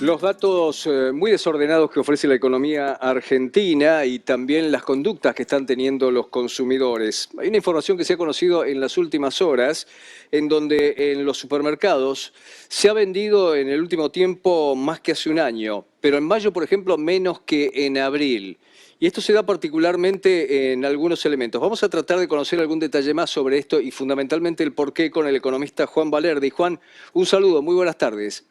Los datos muy desordenados que ofrece la economía argentina y también las conductas que están teniendo los consumidores. Hay una información que se ha conocido en las últimas horas, en donde en los supermercados se ha vendido en el último tiempo más que hace un año, pero en mayo, por ejemplo, menos que en abril. Y esto se da particularmente en algunos elementos. Vamos a tratar de conocer algún detalle más sobre esto y fundamentalmente el porqué con el economista Juan Valerdi. Juan, un saludo, muy buenas tardes.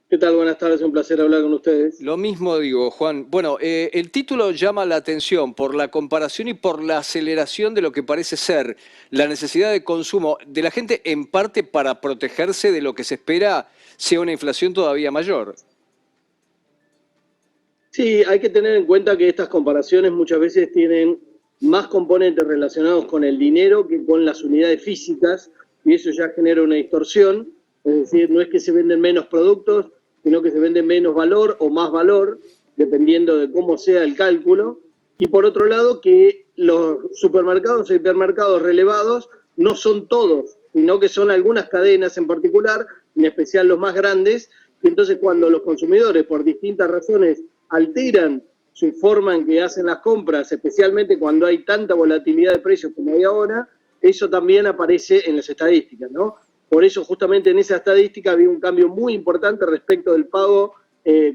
¿Qué tal? Buenas tardes, un placer hablar con ustedes. Lo mismo digo, Juan. Bueno, el título llama la atención por la comparación y por la aceleración de lo que parece ser la necesidad de consumo de la gente, en parte para protegerse de lo que se espera sea una inflación todavía mayor. Sí, hay que tener en cuenta que estas comparaciones muchas veces tienen más componentes relacionados con el dinero que con las unidades físicas, y eso ya genera una distorsión. Es decir, no es que se venden menos productos, sino que se vende menos valor o más valor, dependiendo de cómo sea el cálculo. Y por otro lado, que los supermercados e hipermercados relevados no son todos, sino que son algunas cadenas en particular, en especial los más grandes. Y entonces cuando los consumidores, por distintas razones, alteran su forma en que hacen las compras, especialmente cuando hay tanta volatilidad de precios como hay ahora, eso también aparece en las estadísticas, ¿no? Por eso justamente en esa estadística había un cambio muy importante respecto del pago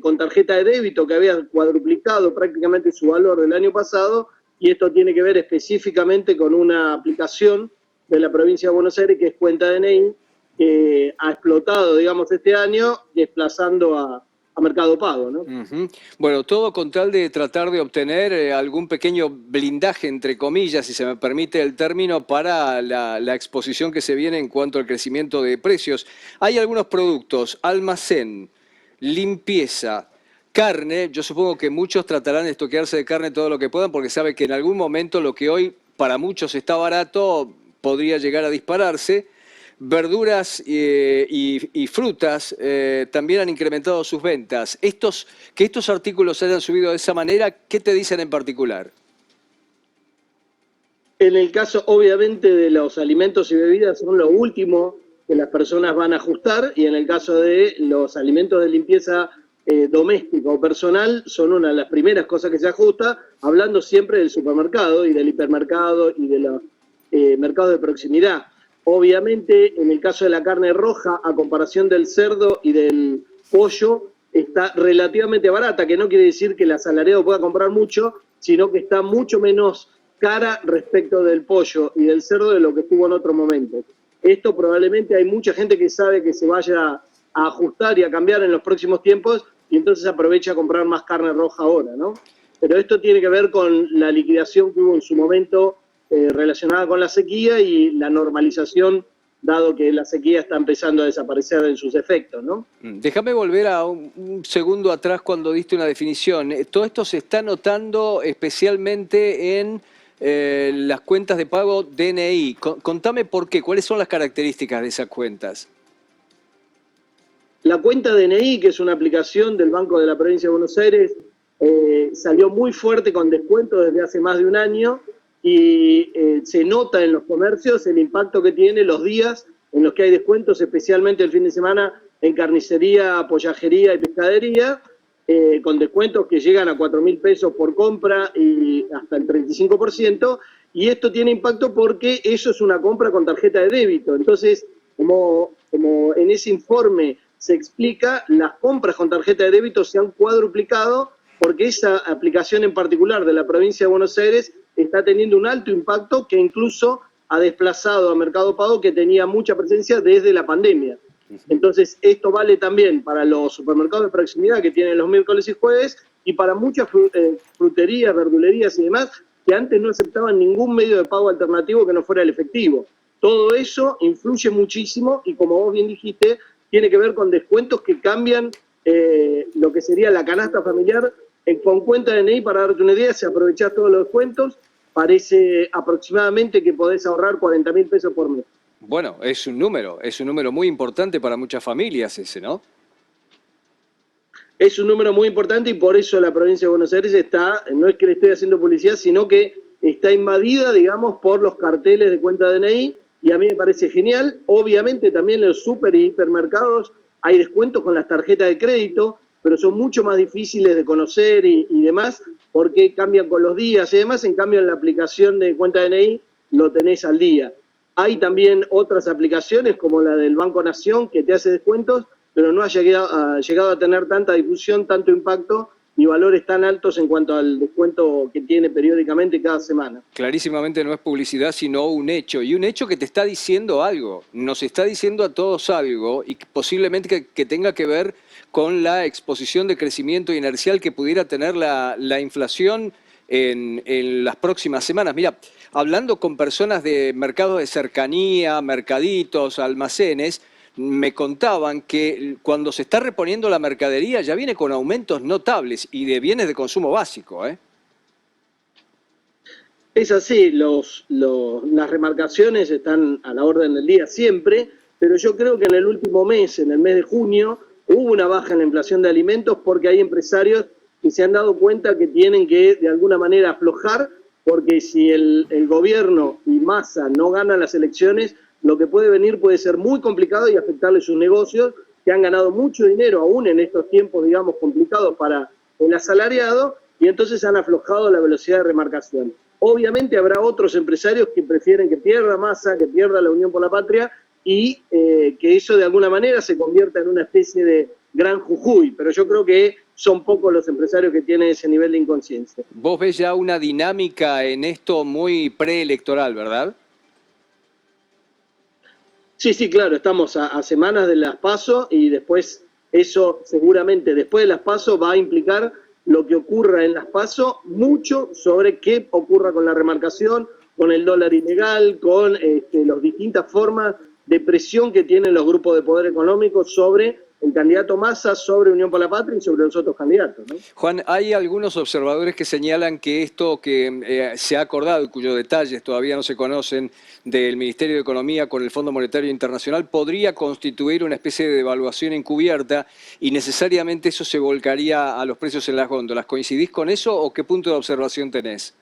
con tarjeta de débito, que había cuadruplicado prácticamente su valor del año pasado, y esto tiene que ver específicamente con una aplicación de la provincia de Buenos Aires, que es Cuenta DNI, que ha explotado, digamos, este año, desplazando a Mercado Pago, ¿no? Bueno, todo con tal de tratar de obtener algún pequeño blindaje, entre comillas, si se me permite el término, para la exposición que se viene en cuanto al crecimiento de precios. Hay algunos productos, almacén, limpieza, carne. Yo supongo que muchos tratarán de estoquearse de carne todo lo que puedan porque saben que en algún momento lo que hoy para muchos está barato podría llegar a dispararse. Verduras y frutas también han incrementado sus ventas. Que estos artículos hayan subido de esa manera, ¿qué te dicen en particular? En el caso, obviamente, de los alimentos y bebidas, son lo último que las personas van a ajustar, y en el caso de los alimentos de limpieza doméstica o personal, son una de las primeras cosas que se ajusta, hablando siempre del supermercado y del hipermercado y de los mercados de proximidad. Obviamente, en el caso de la carne roja, a comparación del cerdo y del pollo, está relativamente barata, que no quiere decir que el asalariado pueda comprar mucho, sino que está mucho menos cara respecto del pollo y del cerdo de lo que estuvo en otro momento. Esto probablemente hay mucha gente que sabe que se vaya a ajustar y a cambiar en los próximos tiempos, y entonces aprovecha a comprar más carne roja ahora, ¿no? Pero esto tiene que ver con la liquidación que hubo en su momento relacionada con la sequía y la normalización, dado que la sequía está empezando a desaparecer en sus efectos, ¿no? Déjame volver a un segundo atrás cuando diste una definición. Todo esto se está notando especialmente en las cuentas de pago DNI. Contame por qué, cuáles son las características de esas cuentas. La cuenta DNI, que es una aplicación del Banco de la Provincia de Buenos Aires, salió muy fuerte con descuento desde hace más de un año, y se nota en los comercios el impacto que tiene los días en los que hay descuentos, especialmente el fin de semana en carnicería, pollajería y pescadería, con descuentos que llegan a 4.000 pesos por compra y hasta el 35%, y esto tiene impacto porque eso es una compra con tarjeta de débito. Entonces, como en ese informe se explica, las compras con tarjeta de débito se han cuadruplicado porque esa aplicación en particular de la provincia de Buenos Aires está teniendo un alto impacto, que incluso ha desplazado a Mercado Pago, que tenía mucha presencia desde la pandemia. Entonces, esto vale también para los supermercados de proximidad que tienen los miércoles y jueves, y para muchas fruterías, verdulerías y demás, que antes no aceptaban ningún medio de pago alternativo que no fuera el efectivo. Todo eso influye muchísimo y, como vos bien dijiste, tiene que ver con descuentos que cambian lo que sería la canasta familiar. Con cuenta DNI, para darte una idea, si aprovechás todos los descuentos, parece aproximadamente que podés ahorrar 40.000 pesos por mes. Bueno, es un número muy importante para muchas familias ese, ¿no? Es un número muy importante, y por eso la provincia de Buenos Aires está, no es que le esté haciendo publicidad, sino que está invadida, digamos, por los carteles de cuenta DNI, y a mí me parece genial. Obviamente también los super y hipermercados hay descuentos con las tarjetas de crédito, pero son mucho más difíciles de conocer y demás, porque cambian con los días y demás. En cambio, en la aplicación de cuenta DNI lo tenés al día. Hay también otras aplicaciones como la del Banco Nación que te hace descuentos, pero no ha llegado a tener tanta difusión, tanto impacto ni valores tan altos en cuanto al descuento que tiene periódicamente cada semana. Clarísimamente no es publicidad, sino un hecho. Y un hecho que te está diciendo algo. Nos está diciendo a todos algo y posiblemente que tenga que ver con la exposición de crecimiento inercial que pudiera tener la inflación en las próximas semanas. Mira, hablando con personas de mercados de cercanía, mercaditos, almacenes, me contaban que cuando se está reponiendo la mercadería ya viene con aumentos notables y de bienes de consumo básico, ¿eh? Es así, las remarcaciones están a la orden del día siempre, pero yo creo que en el último mes, en el mes de junio, hubo una baja en la inflación de alimentos porque hay empresarios que se han dado cuenta que tienen que de alguna manera aflojar, porque si el gobierno y Massa no ganan las elecciones, lo que puede venir puede ser muy complicado y afectarle sus negocios, que han ganado mucho dinero aún en estos tiempos, digamos, complicados para el asalariado, y entonces han aflojado la velocidad de remarcación. Obviamente habrá otros empresarios que prefieren que pierda Massa, que pierda la Unión por la Patria, y que eso de alguna manera se convierta en una especie de gran Jujuy, pero yo creo que son pocos los empresarios que tienen ese nivel de inconsciencia. Vos ves ya una dinámica en esto muy preelectoral, ¿verdad? Sí, claro, estamos a semanas de las PASO y después eso seguramente después de las PASO va a implicar lo que ocurra en las PASO mucho sobre qué ocurra con la remarcación, con el dólar ilegal, con las distintas formas de presión que tienen los grupos de poder económico sobre el candidato Massa, sobre Unión por la Patria y sobre los otros candidatos, ¿no? Juan, hay algunos observadores que señalan que esto que se ha acordado y cuyos detalles todavía no se conocen del Ministerio de Economía con el Fondo Monetario Internacional podría constituir una especie de devaluación encubierta y necesariamente eso se volcaría a los precios en las góndolas. ¿Coincidís con eso o qué punto de observación tenés?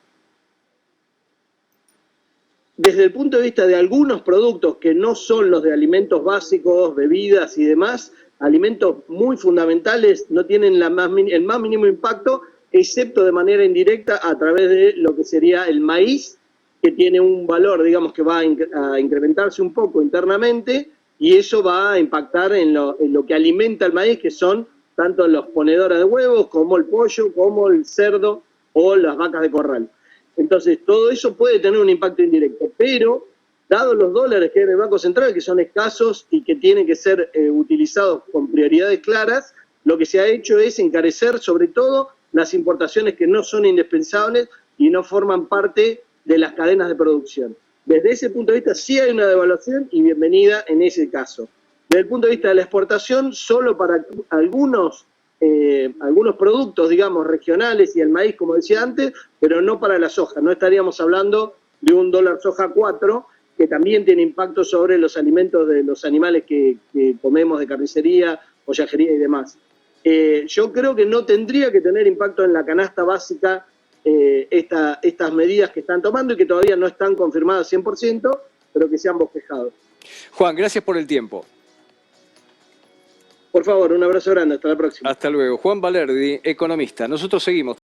Desde el punto de vista de algunos productos que no son los de alimentos básicos, bebidas y demás, alimentos muy fundamentales no tienen el más mínimo impacto, excepto de manera indirecta a través de lo que sería el maíz, que tiene un valor, digamos, que va a incrementarse un poco internamente, y eso va a impactar en lo que alimenta el maíz, que son tanto los ponedores de huevos, como el pollo, como el cerdo o las vacas de corral. Entonces, todo eso puede tener un impacto indirecto, pero dados los dólares que hay en el Banco Central, que son escasos y que tienen que ser utilizados con prioridades claras, lo que se ha hecho es encarecer sobre todo las importaciones que no son indispensables y no forman parte de las cadenas de producción. Desde ese punto de vista sí hay una devaluación y bienvenida en ese caso. Desde el punto de vista de la exportación, solo para algunos productos, digamos, regionales y el maíz, como decía antes, pero no para la soja. No estaríamos hablando de un dólar soja 4, que también tiene impacto sobre los alimentos de los animales que comemos de carnicería, follajería y demás. Yo creo que no tendría que tener impacto en la canasta básica estas medidas que están tomando y que todavía no están confirmadas 100%, pero que se han bosquejado. Juan, gracias por el tiempo. Por favor, un abrazo grande, hasta la próxima. Hasta luego. Juan Valerdi, economista. Nosotros seguimos.